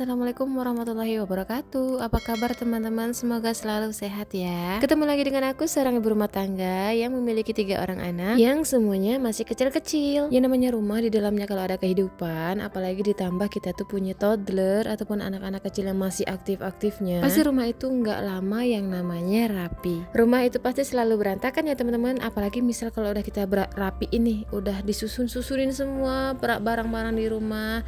Assalamualaikum warahmatullahi wabarakatuh. Apa kabar teman-teman? Semoga selalu sehat ya. Ketemu lagi dengan aku, seorang ibu rumah tangga yang memiliki 3 orang anak yang semuanya masih kecil-kecil. Yang namanya rumah, di dalamnya kalau ada kehidupan, apalagi ditambah kita tuh punya toddler ataupun anak-anak kecil yang masih aktif-aktifnya, pasti rumah itu nggak lama yang namanya rapi. Rumah itu pasti selalu berantakan ya teman-teman. Apalagi misal kalau udah kita rapi ini, udah disusun-susunin semua barang-barang di rumah,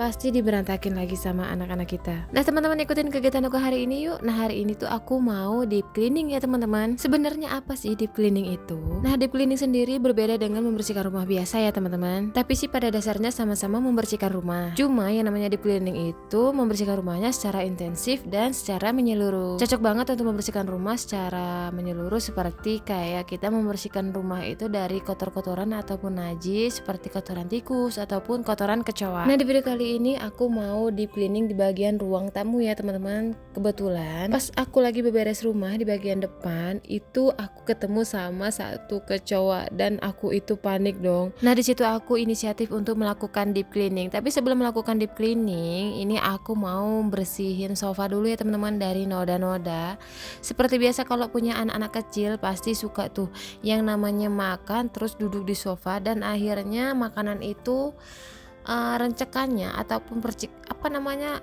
pasti diberantakin lagi sama anak-anak kita. Nah teman-teman, ikutin kegiatan aku hari ini yuk. Nah hari ini tuh aku mau deep cleaning ya teman-teman. Sebenarnya apa sih deep cleaning itu? Nah deep cleaning sendiri berbeda dengan membersihkan rumah biasa ya teman-teman. Tapi sih pada dasarnya sama-sama membersihkan rumah. Cuma yang namanya deep cleaning itu membersihkan rumahnya secara intensif dan secara menyeluruh. Cocok banget untuk membersihkan rumah secara menyeluruh, seperti kayak kita membersihkan rumah itu dari kotor-kotoran ataupun najis, seperti kotoran tikus ataupun kotoran kecoa. Nah di video kali ini aku mau deep cleaning di bagian ruang tamu ya teman-teman. Kebetulan pas aku lagi beberes rumah di bagian depan itu aku ketemu sama satu kecoa dan aku itu panik dong. Nah di situ aku inisiatif untuk melakukan deep cleaning. Tapi sebelum melakukan deep cleaning ini aku mau bersihin sofa dulu ya teman-teman dari noda-noda. Seperti biasa kalau punya anak-anak kecil pasti suka tuh yang namanya makan terus duduk di sofa dan akhirnya makanan itu rencekannya ataupun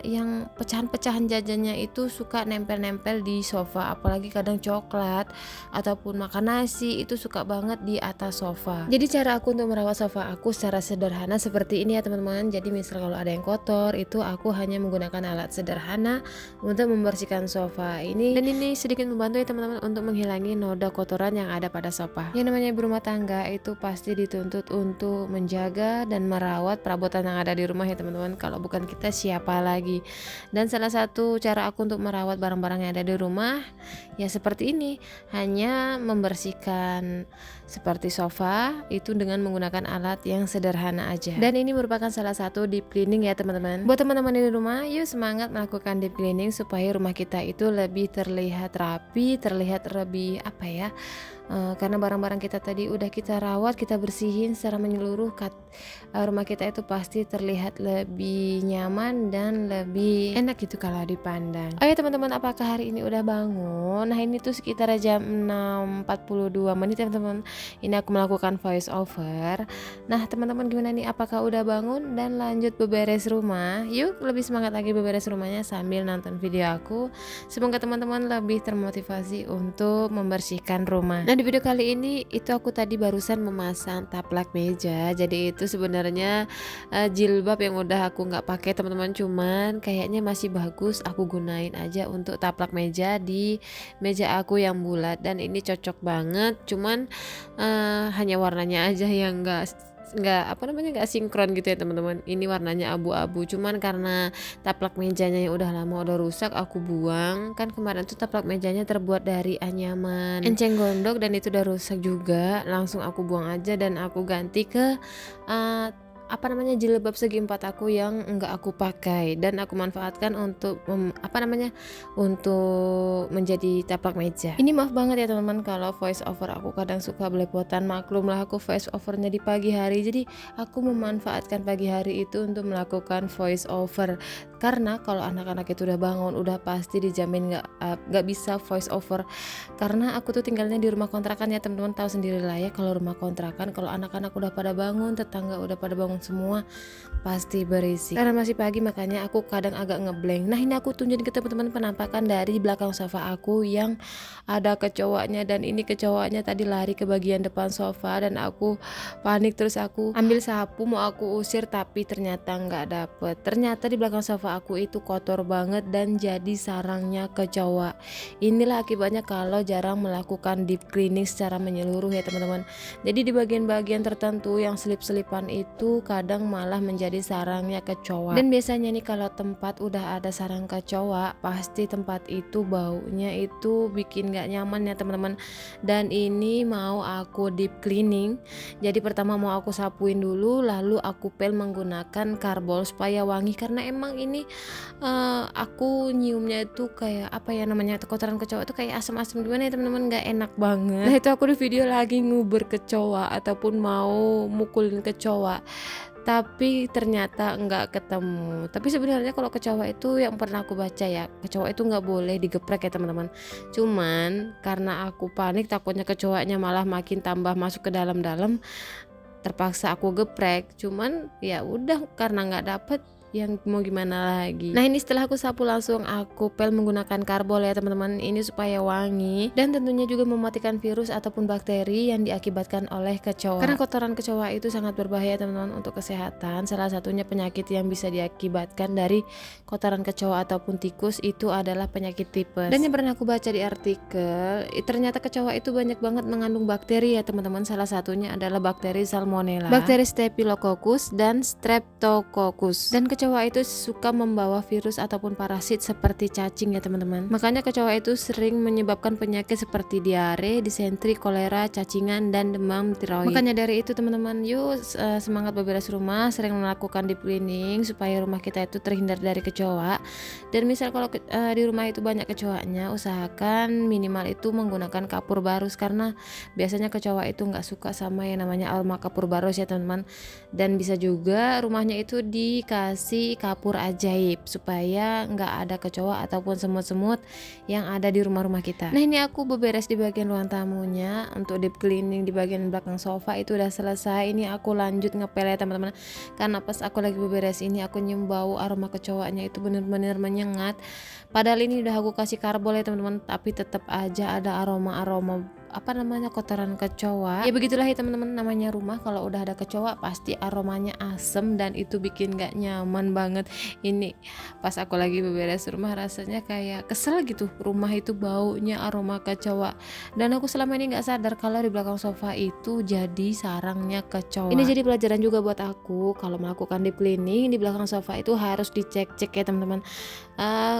yang pecahan-pecahan jajannya itu suka nempel-nempel di sofa, apalagi kadang coklat ataupun makan nasi itu suka banget di atas sofa. Jadi cara aku untuk merawat sofa aku secara sederhana seperti ini ya teman-teman. Jadi misal kalau ada yang kotor itu aku hanya menggunakan alat sederhana untuk membersihkan sofa ini, dan ini sedikit membantu ya teman-teman untuk menghilangi noda kotoran yang ada pada sofa. Yang namanya ibu rumah tangga itu pasti dituntut untuk menjaga dan merawat perabotan yang ada di rumah ya teman-teman. Kalau bukan kita siapa lagi? Dan salah satu cara aku untuk merawat barang-barang yang ada di rumah ya seperti ini, hanya membersihkan seperti sofa itu dengan menggunakan alat yang sederhana aja. Dan ini merupakan salah satu deep cleaning ya teman-teman. Buat teman-teman di rumah, yuk semangat melakukan deep cleaning supaya rumah kita itu lebih terlihat rapi, terlihat lebih karena barang-barang kita tadi udah kita rawat, kita bersihin secara menyeluruh, rumah kita itu pasti terlihat lebih nyaman dan lebih enak gitu kalau dipandang. Oh ya teman-teman, apakah hari ini udah bangun? Nah ini tuh sekitar jam 6.42 menit ya teman-teman. Ini aku melakukan voice over. Nah teman-teman gimana nih, apakah udah bangun dan lanjut beberes rumah? Yuk lebih semangat lagi beberes rumahnya sambil nonton video aku. Semoga teman-teman lebih termotivasi untuk membersihkan rumah. Nah di video kali ini itu aku tadi barusan memasang taplak meja. Jadi itu sebenarnya jilbab yang udah aku nggak pakai teman-teman, cuman kayaknya masih bagus aku gunain aja untuk taplak meja di meja aku yang bulat, dan ini cocok banget. Cuman hanya warnanya aja yang nggak sinkron gitu ya teman-teman. Ini warnanya abu-abu, cuman karena taplak mejanya yang udah lama udah rusak aku buang. Kan kemarin tuh taplak mejanya terbuat dari anyaman enceng gondok dan itu udah rusak juga, langsung aku buang aja dan aku ganti ke jilbab segi 4 aku yang enggak aku pakai dan aku manfaatkan untuk untuk menjadi taplak meja. Ini maaf banget ya teman-teman kalau voice over aku kadang suka belepotan, maklumlah aku voice overnya di pagi hari, jadi aku memanfaatkan pagi hari itu untuk melakukan voice over. Karena kalau anak-anak itu udah bangun udah pasti dijamin nggak bisa voice over, karena aku tuh tinggalnya di rumah kontrakan ya teman-teman. Tahu sendiri lah ya kalau rumah kontrakan, kalau anak-anak udah pada bangun, tetangga udah pada bangun semua, pasti berisik. Karena masih pagi makanya aku kadang agak ngeblank. Nah ini aku tunjukin ke teman-teman penampakan dari belakang sofa aku yang ada kecoaknya, dan ini kecoaknya tadi lari ke bagian depan sofa dan aku panik, terus aku ambil sapu mau aku usir tapi ternyata nggak dapet. Ternyata di belakang sofa aku itu kotor banget dan jadi sarangnya kecoak. Inilah akibatnya kalau jarang melakukan deep cleaning secara menyeluruh ya teman-teman. Jadi di bagian-bagian tertentu yang selip-selipan itu kadang malah menjadi sarangnya kecoak. Dan biasanya nih kalau tempat udah ada sarang kecoak, pasti tempat itu baunya itu bikin gak nyaman ya teman-teman. Dan ini mau aku deep cleaning, jadi pertama mau aku sapuin dulu, lalu aku pel menggunakan karbol supaya wangi, karena emang ini aku nyiumnya itu kayak kotoran kecoa itu kayak asam-asam gimana ya teman-teman, nggak enak banget. Nah itu aku di video lagi nguber kecoa ataupun mau mukulin kecoa. tapi ternyata nggak ketemu. Tapi sebenarnya kalau kecoa itu yang pernah aku baca ya, kecoa itu nggak boleh digeprek ya teman-teman. Cuman karena aku panik takutnya kecoanya malah makin tambah masuk ke dalam-dalam, terpaksa aku geprek. Cuman ya udah, karena nggak dapet, yang mau gimana lagi. Nah ini setelah aku sapu langsung aku pel menggunakan karbol ya teman-teman, ini supaya wangi dan tentunya juga mematikan virus ataupun bakteri yang diakibatkan oleh kecoa. Karena kotoran kecoa itu sangat berbahaya teman-teman untuk kesehatan. Salah satunya penyakit yang bisa diakibatkan dari kotoran kecoa ataupun tikus itu adalah penyakit tipes. Dan yang pernah aku baca di artikel, ternyata kecoa itu banyak banget mengandung bakteri ya teman-teman. Salah satunya adalah bakteri Salmonella, bakteri Staphylococcus dan Streptococcus. Dan kecoa itu suka membawa virus ataupun parasit seperti cacing ya teman-teman. Makanya kecoa itu sering menyebabkan penyakit seperti diare, disentri, kolera, cacingan, dan demam tiroid. Makanya dari itu teman-teman, yuk semangat beberes rumah, sering melakukan deep cleaning supaya rumah kita itu terhindar dari kecoa. Dan misal kalau di rumah itu banyak kecoanya, usahakan minimal itu menggunakan kapur barus, karena biasanya kecoa itu nggak suka sama yang namanya aroma kapur barus ya teman-teman. Dan bisa juga rumahnya itu dikasih kapur ajaib supaya nggak ada kecoa ataupun semut-semut yang ada di rumah-rumah kita. Nah ini aku beberes di bagian ruang tamunya. Untuk deep cleaning di bagian belakang sofa itu udah selesai. Ini aku lanjut ngepel ya teman-teman, karena pas aku lagi beberes ini aku nyium bau aroma kecoanya itu bener-bener menyengat. Padahal ini udah aku kasih karbol ya teman-teman, tapi tetap aja ada aroma-aroma kotoran kecoa. Ya begitulah ya teman-teman, namanya rumah kalau udah ada kecoa pasti aromanya asem dan itu bikin gak nyaman banget. Ini pas aku lagi beberes rumah rasanya kayak kesel gitu, rumah itu baunya aroma kecoa. Dan aku selama ini gak sadar kalau di belakang sofa itu jadi sarangnya kecoa. Ini jadi pelajaran juga buat aku, kalau melakukan deep cleaning di belakang sofa itu harus dicek-cek ya teman-teman.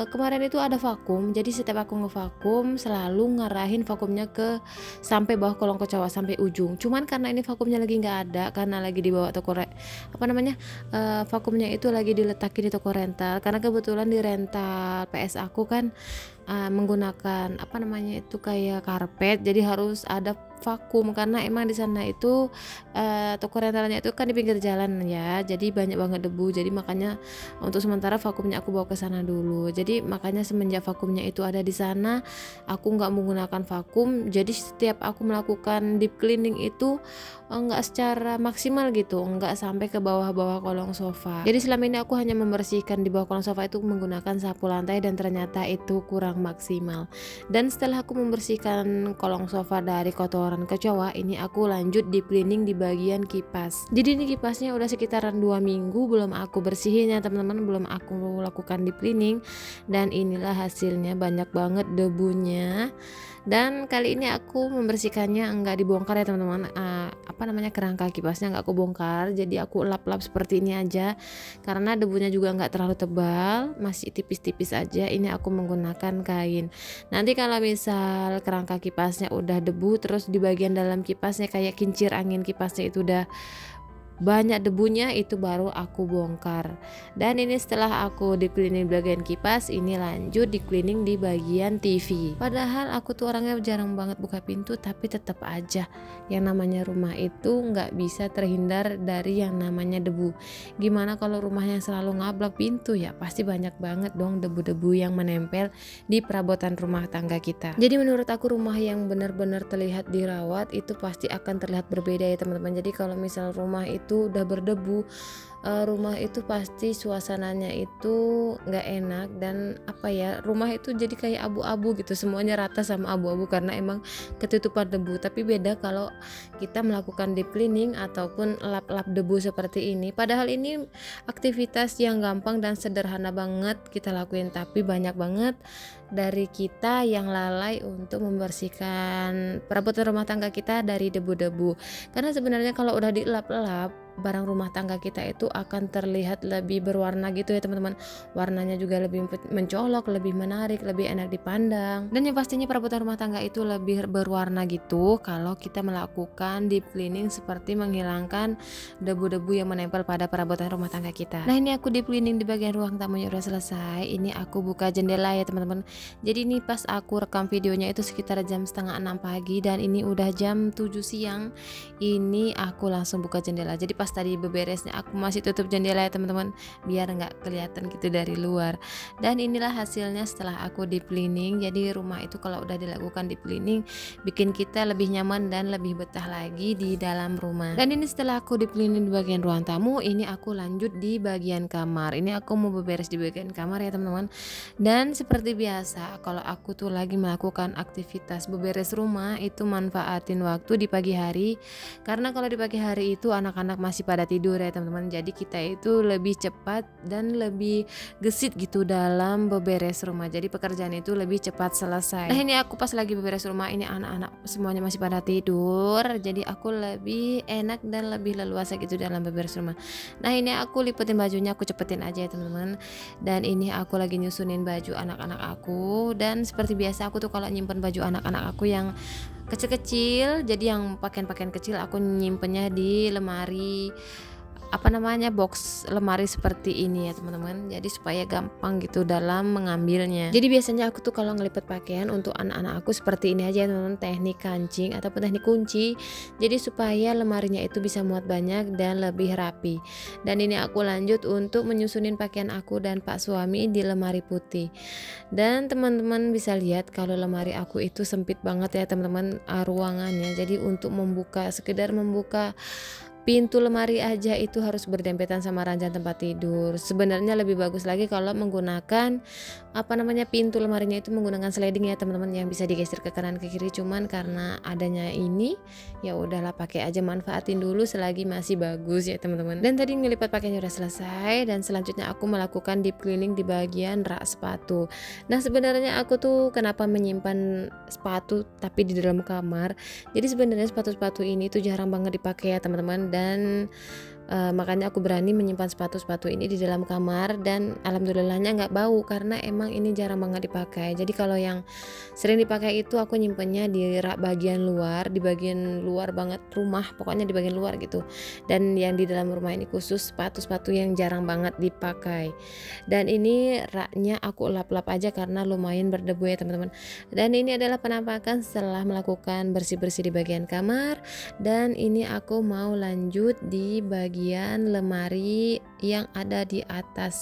Kemarin itu ada vakum, jadi setiap aku ngevakum selalu ngarahin vakumnya ke sampai bawah kolong kecoa sampai ujung. Cuman karena ini vakumnya lagi nggak ada, karena lagi dibawa toko vakumnya itu lagi diletakin di toko rental, karena kebetulan di rental PS aku kan menggunakan kayak karpet, jadi harus ada vakum karena emang di sana itu toko rentalnya itu kan di pinggir jalan ya, jadi banyak banget debu. Jadi makanya untuk sementara vakumnya aku bawa ke sana dulu. Jadi makanya semenjak vakumnya itu ada di sana, aku nggak menggunakan vakum. Jadi setiap aku melakukan deep cleaning itu nggak secara maksimal gitu, nggak sampai ke bawah-bawah kolong sofa. Jadi selama ini aku hanya membersihkan di bawah kolong sofa itu menggunakan sapu lantai, dan ternyata itu kurang maksimal. Dan setelah aku membersihkan kolong sofa dari kotoran kecoa, ini aku lanjut deep cleaning di bagian kipas. Jadi ini kipasnya udah sekitaran 2 minggu belum aku bersihin ya teman-teman, belum aku lakukan deep cleaning, dan inilah hasilnya, banyak banget debunya. Dan kali ini aku membersihkannya enggak dibongkar ya teman-teman, kerangka kipasnya enggak aku bongkar, jadi aku lap-lap seperti ini aja karena debunya juga enggak terlalu tebal, masih tipis-tipis aja. Ini aku menggunakan kain. Nanti kalau misal kerangka kipasnya udah debu, terus di bagian dalam kipasnya kayak kincir angin kipasnya itu udah banyak debunya, itu baru aku bongkar. Dan ini setelah aku di cleaning bagian kipas, ini lanjut di cleaning di bagian TV. Padahal aku tuh orangnya jarang banget buka pintu, tapi tetap aja yang namanya rumah itu nggak bisa terhindar dari yang namanya debu. Gimana kalau rumahnya selalu ngablak pintu, ya pasti banyak banget dong debu-debu yang menempel di perabotan rumah tangga kita. Jadi menurut aku rumah yang benar-benar terlihat dirawat itu pasti akan terlihat berbeda ya teman-teman. Jadi kalau misal rumah itu udah berdebu, rumah itu pasti suasananya itu nggak enak, dan rumah itu jadi kayak abu-abu gitu, semuanya rata sama abu-abu karena emang ketutupan debu. Tapi beda kalau kita melakukan deep cleaning ataupun lap-lap debu seperti ini. Padahal ini aktivitas yang gampang dan sederhana banget kita lakuin, tapi banyak banget dari kita yang lalai untuk membersihkan perabotan rumah tangga kita dari debu-debu. Karena sebenarnya kalau udah dilap-lap, barang rumah tangga kita itu akan terlihat lebih berwarna gitu ya teman-teman. Warnanya juga lebih mencolok, lebih menarik, lebih enak dipandang. Dan yang pastinya perabotan rumah tangga itu lebih berwarna gitu kalau kita melakukan deep cleaning seperti menghilangkan debu-debu yang menempel pada perabotan rumah tangga kita. Nah ini aku deep cleaning di bagian ruang tamunya udah selesai. Ini aku buka jendela ya teman-teman. Jadi ini pas aku rekam videonya itu sekitar jam 5:30 pagi, dan ini udah jam 7 siang. Ini aku langsung buka jendela. Jadi pas pas tadi beberesnya aku masih tutup jendela ya teman-teman, biar nggak kelihatan gitu dari luar. Dan inilah hasilnya setelah aku deep cleaning. Jadi rumah itu kalau udah dilakukan deep cleaning bikin kita lebih nyaman dan lebih betah lagi di dalam rumah. Dan ini setelah aku deep cleaning di bagian ruang tamu, ini aku lanjut di bagian kamar. Ini aku mau beberes di bagian kamar ya teman-teman. Dan seperti biasa kalau aku tuh lagi melakukan aktivitas beberes rumah itu manfaatin waktu di pagi hari, karena kalau di pagi hari itu anak-anak masih pada tidur ya teman-teman. Jadi kita itu lebih cepat dan lebih gesit gitu dalam beberes rumah. Jadi pekerjaan itu lebih cepat selesai. Nah ini aku pas lagi beberes rumah, ini anak-anak semuanya masih pada tidur, jadi aku lebih enak dan lebih leluasa gitu dalam beberes rumah. Nah ini aku lipetin bajunya, aku cepetin aja ya teman-teman. Dan ini aku lagi nyusunin baju anak-anak aku. Dan seperti biasa aku tuh kalau nyimpen baju anak-anak aku yang kecil-kecil, jadi yang pakaian-pakaian kecil aku nyimpennya di lemari box lemari seperti ini ya teman-teman. Jadi supaya gampang gitu dalam mengambilnya. Jadi biasanya aku tuh kalau ngelipet pakaian untuk anak-anak aku seperti ini aja ya teman-teman, teknik kancing ataupun teknik kunci. Jadi supaya lemarinya itu bisa muat banyak dan lebih rapi. Dan ini aku lanjut untuk menyusunin pakaian aku dan Pak suami di lemari putih. Dan teman-teman bisa lihat kalau lemari aku itu sempit banget ya teman-teman ruangannya. Jadi untuk sekedar membuka pintu lemari aja itu harus berdempetan sama ranjang tempat tidur. Sebenarnya lebih bagus lagi kalau menggunakan pintu lemarinya itu menggunakan sliding ya teman-teman, yang bisa digeser ke kanan ke kiri. Cuman karena adanya ini ya udahlah pakai aja, manfaatin dulu selagi masih bagus ya teman-teman. Dan tadi ngelipat pakaiannya udah selesai, dan selanjutnya aku melakukan deep cleaning di bagian rak sepatu. Nah sebenarnya aku tuh kenapa menyimpan sepatu tapi di dalam kamar. Jadi sebenarnya sepatu-sepatu ini tuh jarang banget dipakai ya teman-teman, dan makanya aku berani menyimpan sepatu-sepatu ini di dalam kamar. Dan alhamdulillahnya nggak bau karena emang ini jarang banget dipakai. Jadi kalau yang sering dipakai itu aku nyimpennya di rak bagian luar, di bagian luar banget rumah, pokoknya di bagian luar gitu. Dan yang di dalam rumah ini khusus sepatu-sepatu yang jarang banget dipakai. Dan ini raknya aku lap-lap aja karena lumayan berdebu ya teman-teman. Dan ini adalah penampakan setelah melakukan bersih-bersih di bagian kamar. Dan ini aku mau lanjut di bagian lemari yang ada di atas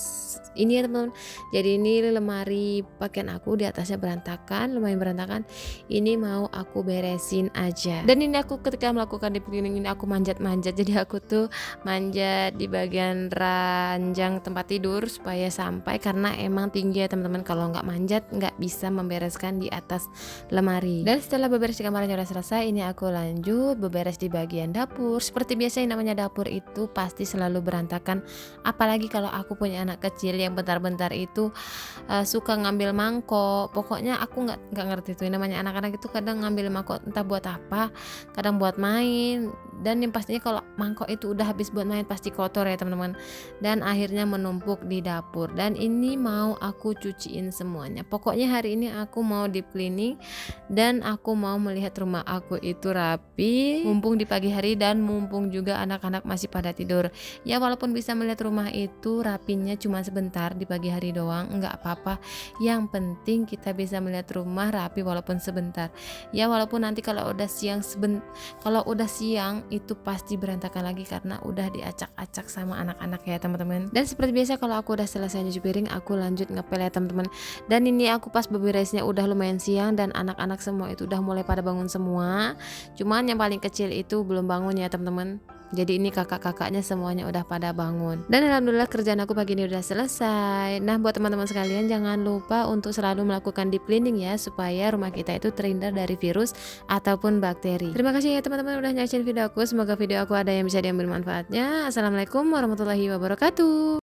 ini ya teman-teman. Jadi ini lemari pakaian aku di atasnya berantakan, lumayan berantakan. Ini mau aku beresin aja. Dan ini aku ketika melakukan deep cleaning ini aku manjat-manjat. Jadi aku tuh manjat di bagian ranjang tempat tidur supaya sampai, karena emang tinggi ya teman-teman. Kalau nggak manjat nggak bisa membereskan di atas lemari. Dan setelah beberes di kamarnya udah selesai, ini aku lanjut beberes di bagian dapur. Seperti biasa yang namanya dapur itu pasti selalu berantakan. Apalagi kalau aku punya anak kecil yang bentar-bentar itu suka ngambil mangkok. Pokoknya aku nggak ngerti tuh namanya anak-anak itu kadang ngambil mangkok entah buat apa, kadang buat main. Dan yang pastinya kalau mangkok itu udah habis buat main pasti kotor ya teman-teman. Dan akhirnya menumpuk di dapur. Dan ini mau aku cuciin semuanya. Pokoknya hari ini aku mau deep cleaning dan aku mau melihat rumah aku itu rapi, mumpung di pagi hari dan mumpung juga anak-anak masih pada tidur. Ya walaupun bisa melihat rumah itu rapinya cuma sebentar di pagi hari doang, nggak apa-apa. Yang penting kita bisa melihat rumah rapi walaupun sebentar. Ya walaupun nanti kalau udah siang itu pasti berantakan lagi karena udah diacak-acak sama anak-anak ya teman-teman. Dan seperti biasa kalau aku udah selesai nyuci piring, aku lanjut ngepel ya teman-teman. Dan ini aku pas beberesnya udah lumayan siang dan anak-anak semua itu udah mulai pada bangun semua. Cuman yang paling kecil itu belum bangun ya teman-teman. Jadi ini kakak-kakaknya semuanya udah pada bangun. Dan alhamdulillah kerjaan aku pagi ini udah selesai. Nah buat teman-teman sekalian, jangan lupa untuk selalu melakukan deep cleaning ya, supaya rumah kita itu terhindar dari virus ataupun bakteri. Terima kasih ya teman-teman udah nyaksiin video aku. Semoga video aku ada yang bisa diambil manfaatnya. Assalamualaikum warahmatullahi wabarakatuh.